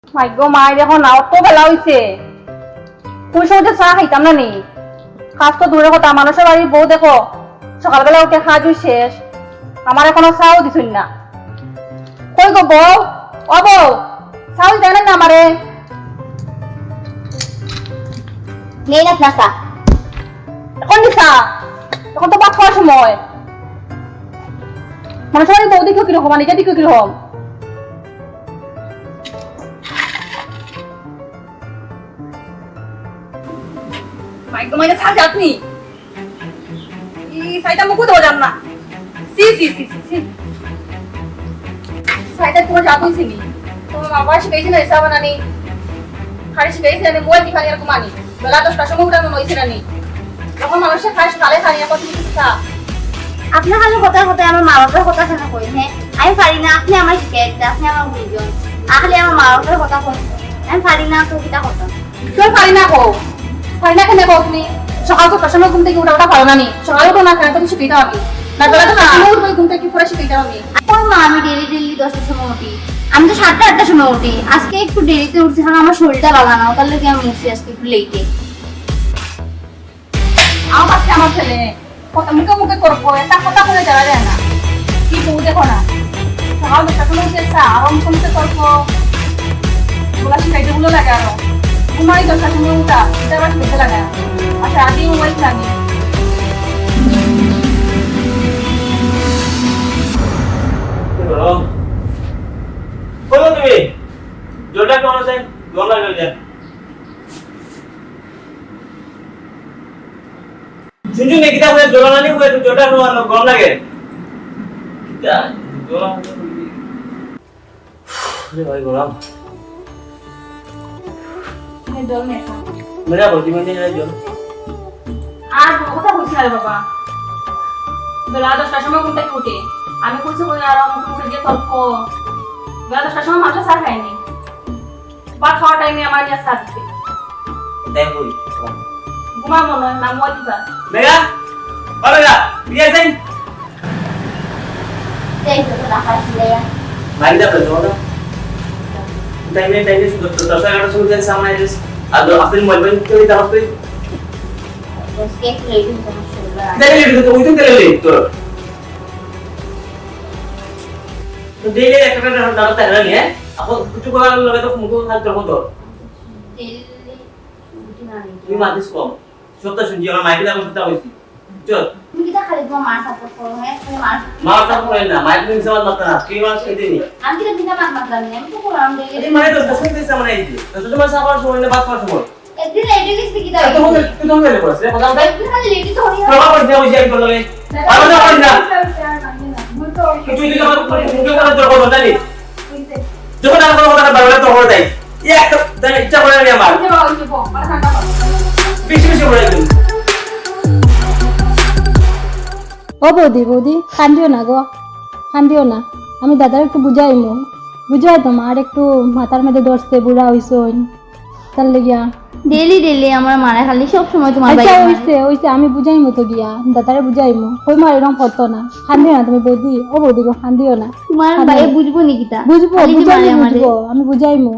ভাগ্য মায়ের এখন না অত বেলা হইছে কোন সময় চা খাইতাম না নি কাজ তো দূরের কথা মানুষের বাড়ির বউ দেখো সকালবেলা উঠে কাজই শেষ আমার এখনো চাও দিছুন না কই গো বউ ও বউ চাউল জানেন না আমারে নেই না চা এখন দিছা এখন তো ভাত খাওয়ার সময় মানুষের বাড়ির বউ দেখো কিরকম নিজে দেখো কিরকম ভাগ্য মায়ের চা যাতনি সাইটা মুখও দেওয়া যান না সি সি সি সি সি সাইটা তোমার জাত হয়েছে নি তোমার বাবা শিখাইছে না হিসাব বানানি খালি শিখাইছে না মোবাইল কি খালি এরকম আনি বেলা 10টার সময় উঠানো হয়েছে না নি যখন মানুষের খাস কালে খানি এখন তুমি কিছু খা আপনার খালি কথা কথা আমার মা বাবার কথা শোনা কই হ্যাঁ আমি পারি না আপনি আমার শিখাই দিতে আপনি আমার বুঝবেন আহলে আমার মা বাবার কথা কই আমি পারি না তো কিটা কথা তুই পারি না কো পারি না কেন কো তুমি সকাল তো প্রশ্ন ঘুম থেকে উঠা ভালো না নি সকালে তো না খায় তুমি শিখাইতে হবে না বেলা তো না ঘুম থেকে পরে শিখাইতে হবে ওই মা আমি ডেলি 10টার সময় উঠি আমি তো 7টা 8টার সময় উঠি আজকে একটু দেরিতে উঠছি কারণ আমার শরীরটা ভালো না তার লাগি আমি উঠছি আজকে একটু লেটে আমার ছেলে কথা মুখে মুখে করবো একটা কথা বলে যাওয়া যায় না কি বউ দেখো না সকাল 10টার সময় উঠে চা আর মুখে মুখে করবো বলা শিখাইতে গুলো লাগে আরো ঘুমাই 10টার সময় উঠা এটা আবার শিখাইতে লাগে আচ্ছা আগে মোবাইল লাগে কই তুমি জোরটা কেমন আছে গলা গেল যা শুনছো নাকি তা বলে জোলা নানি কই জোরটা নো গম লাগে কিটা জোলা রে ভাই গোলাম এই জল নে মেরা বলতি মানে যাই জল আর কথা বলছি আরে বাবা বেলা 10টার সময় ঘুম থেকে উঠে আমি করছি বলে আর মুখে মুখে দিয়ে তর্ক বেলা 10টার সময় মাত্র চা খাইনি ভাত খাওয়ার টাইমে আমার নিয়ে চা দিতে তাই কই ঘুমা মনে হয় না মোবাইল দিবা মেরা বাবা বিয়ে আছেন এই তো রাখা ছিল মারি দা বলো না টাইমে শুধু তো তার একটা শুনতে সামনে এসে আর আপনি মোবাইল করে দাও তো আজকে একটু লেটে তোমার শরীরটা দেখলে তো ওই তো তেলে তো তো দেইলে একটা দাঁড়া তাই না নিয়ে আপন কিছু করার লগে তো মুখ থাকতে হতো তুমি মাদিস কম সত্য শুনছি আমার মাইকে দাও সত্য হইছি চল তুমি কিটা খালি তোমার মার সাপোর্ট করো হ্যাঁ তুমি মার মা সাপোর্ট করে না মাইকে তুমি সমান মাত্রা না কি মাস খেতে নি আমি কিটা দিনা মার মারলাম আমি তো করলাম এই ডেলি মানে তো দশমিক দিছে আমরা এই তো তোমার সাপোর্ট সময় না বাদ করার সময় একদিন লেটে গেছি কিটা তো তুমি গেলে পড়ছে কথা বলতে একদিন খালি লেটে তো হই প্রভাব পড়ছে ওই যে আমি করলাম আর না করি না কিছু দিলে আমার মুখে করার দরকার না নি যখন আমার কথা বারবার তো হয়ে যায় এই একটা জানি ইচ্ছা করে না আমার বেশি বেশি বলে দিন ও বৌদি বৌদি কান্দিও না গো কান্দিও না আমি দাদার একটু বুঝাইমু বুঝাই তোমার একটু মাথার মধ্যে ধরছে বুড়া হইছ তার লেগিয়া ডেলি আমার মারা খালি সব সময় তোমার আচ্ছা বাইরে হইছে আমি বুঝাইমু তো গিয়া দাদারে বুঝাইমু কই মার এরকম করতো না কান্দিও না তুমি বৌদি ও বৌদি গো কান্দিও না তোমার বাইরে বুঝবো নি কিটা বুঝবো খালি যে মারে আমারে। বুঝবো আমি বুঝাইমু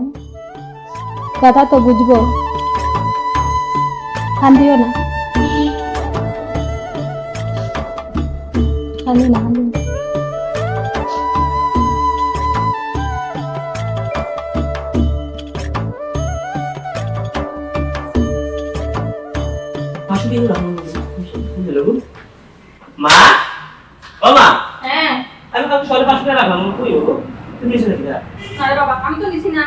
দাদা তো বুঝবো কান্দিও না কান্দি না কান্দি না আসলে কি রকম হলো মা ও মা হ্যাঁ আমি কাউকে সরে 500 টাকা রাখলাম কই হলো তুমি নিছ নাকি না আরে বাবা আমি তো নিছি না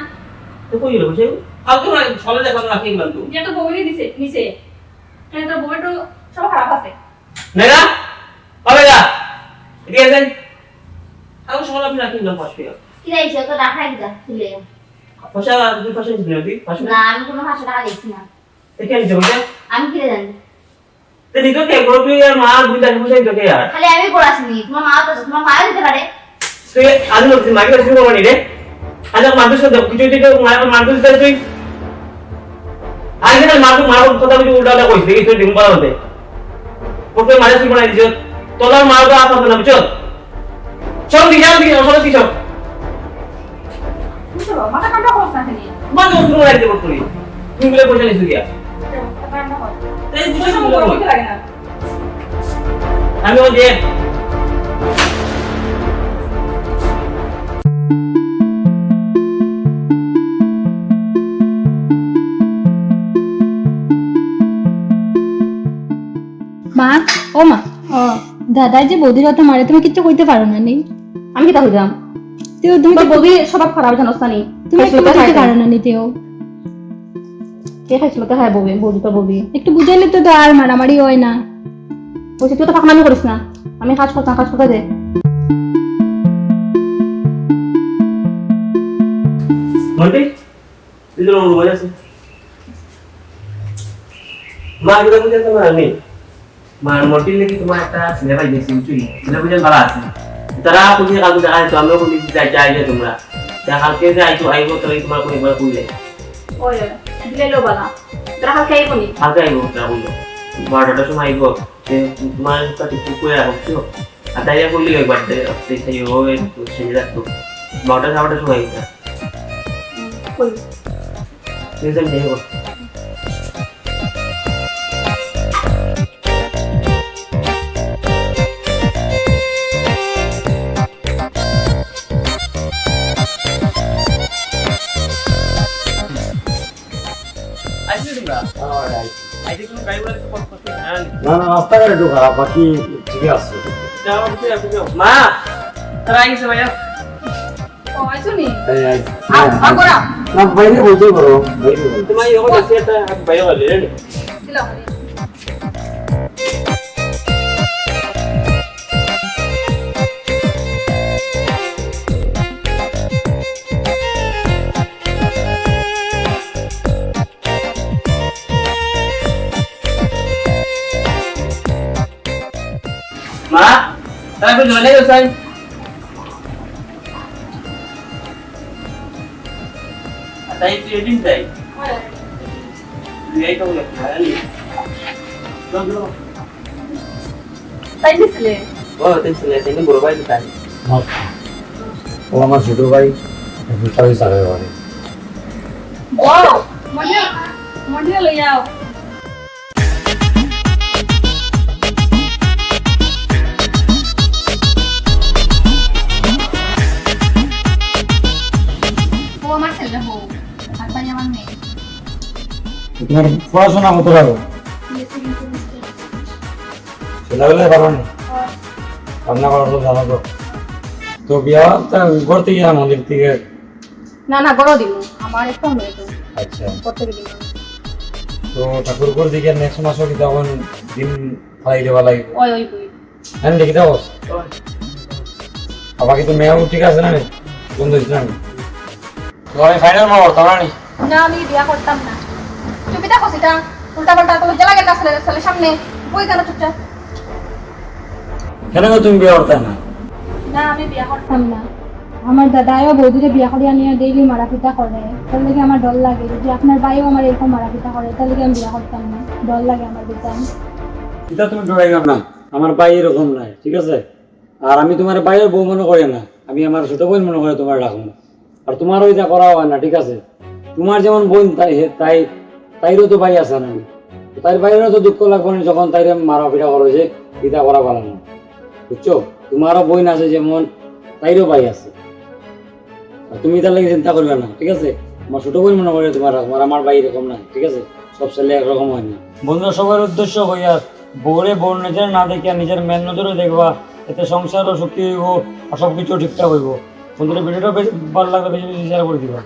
তো কই হলো বুঝাই কাউকে না সরে দেখো না রাখি গেলাম তো যে তো বউই দিছে নিছে এনে তো বউটা সব খারাপ আছে মেরা হবে না এদিকে আসেন আমি সরে আপনি রাখি গেলাম 500 টাকা কিটা এসে তো রাখা কিটা ছিলে পয়সা দুই পয়সা দিবেন দি 500 না আমি কোনো 500 টাকা দিছি না এখানে নিতে বলতে আমি কিটা জানি তো নিতো কে বড় তুই আর মা দুই টাকা পয়সা দিতে আর খালি আমি পড়াছিনি তোমার মা তো তোমার মা দিতে পারে তুই আজ লোক মাকে শুরু করনি রে আজ মানুষ তো কিছু দিকে মানুষ দিতে তুই আজ না মানুষ কথা বলি উল্টা উল্টা কইছিস দেখি তুই ডিম পালা হতে ওকে মারে তুই বানাই দিছ তোলার মার তো আপন না বুঝছো সব দিকে সব বুঝছো মাথা কাটা করছ না খানি তোমার তো শুরু করে দেবো করি তুমি বলে পয়সা নিছো গিয়া রান্না কর এই বুঝছ কিছু বলে করতে লাগে না আমি ও যে মা ও মা ও দাদাই যে বৌদির কথা মারে তুমি কিচ্ছু কইতে পারো না নি আমি কি তা হইলাম তেও তুমি তোমার ববি স্বভাব খারাপ জানোস না নি তুমি একটু বুঝতে পারো না নি তেও কে খাইছিল কে খায় ববি বৌদি তো ববি একটু বুঝাইলে তো আর মারামারি হয় না বলছি তুই তো ফাঁকনামি করিস না আমি কাজ করতাম কাজ করতে দে মন্টি দিলো রুমে আছে মা এটা বুঝতে তোমার আমি মা মন্টি লেগে তোমার একটা সিনেমা দেখছি বুঝলি এটা বুঝেন ভালো আছে তারা বুঝে কালকে দেখা তো আমরা কোন দিকে যাই যে তোমরা কালকে যে আইতো আইবো তাহলে তোমার কোন একবার কইলে ওই দিলে লো বালা তোরা হালকা এই কোনি কালকে আইবো তারা বললো 12টার সময় আইবো তোমার কাছে একটু কইরা রাখছো আর তাই বললি একবার সেই ওই সেজে রাখতো 12টার সময় আইতা কই সেজেন দেখো আইছি তোমরা অলরাইট আইছি কোন গাইবলা তো কষ্ট না না না রাস্তাঘাট একটু খারাপ বাকি ঠিকই আছে যাও বুঝে আপনি মা তারা আইছে ভাইয়া ও আইছো নি এই আই আগরা না বাইরে বলতে পারো বাইরে বলতে তোমার ইও আছে একটা ভাইয়া বলে রেডি দিলা খালি মা তারা কই জলে গেছেন তাই তুই দিন তাই এই তো লাগি তাই দিছিলে ও তেসলে তেনে বড় ভাই তাই ও আমার ছোট ভাই সবাই সারে বাড়ি ও মনে মনে লইয়াও ও আমার ছেলে হো আর তাই আমার মেয়ে তোমার পড়াশোনা কত লাগো ছেলেবেলায় পারো নি রান্না করা তো জানো তো তো বিয়া করতে গিয়ে মন্দির থেকে না না বড় দিব আমার একটা মেয়ে তো আচ্ছা করতে গেলি তো ঠাকুরপুর দিকে নেক্সট মাসও কি তখন দিন ফালাই দেওয়া লাগবে ওই ওই বই হ্যাঁ দেখি দাও আবার কিন্তু মেয়েও ঠিক আছে না বন্ধু হয়েছিল না তো আমি ফাইনাল মা করতাম না না আমি বিয়া করতাম না চুপি থাকো সেটা উল্টা পাল্টা তো জ্বালা গেল ছেলের সামনে বই কেন চুপচাপ কেন তুমি বিয়ে করতে না না আমি বিয়া করতাম করতাম না আমার দাদাও বৌদিরে বিয়া করিয়া নিয়ে ডেইলি মারাপিটা করে তার লাগে আমার ডর লাগে যদি আপনার ভাইও আমার এরকম মারাপিটা করে তার লাগে আমি বিয়া করতাম না ডর লাগে আমার বেতন এটা তুমি ডরাই না আমার ভাই এরকম নাই ঠিক আছে আর আমি তোমার ভাইয়ের বউ মনে করি না আমি আমার ছোট বোন মনে করে তোমার রাখবো আর তোমারও এটা করা হয় না ঠিক আছে তোমার যেমন বোন তাই তাই তাইরও তো ভাই আছে না তাই ভাইয়েরও তো দুঃখ লাগবে না যখন তাইরে মারা পিটা করো যে পিতা করা ভালো না বুঝছো তোমারও বোন আছে যেমন তাইরও ভাই আছে আর তুমি তার লাগে চিন্তা করবে না ঠিক আছে আমার ছোট বোন মনে করে তোমার রাখবো আর আমার ভাই এরকম না ঠিক আছে সব ছেলে একরকম হয় না বন্ধুরা সবার উদ্দেশ্য হইয়া বউরে বউর নজর না দেখিয়া নিজের মেন নজরে দেখবা এতে সংসারও সুখী হইব আর সবকিছু ঠিকঠাক হইব বন্ধুরা ভিডিওটা বেশি ভালো লাগলে বেশি বেশি শেয়ার করে দিবা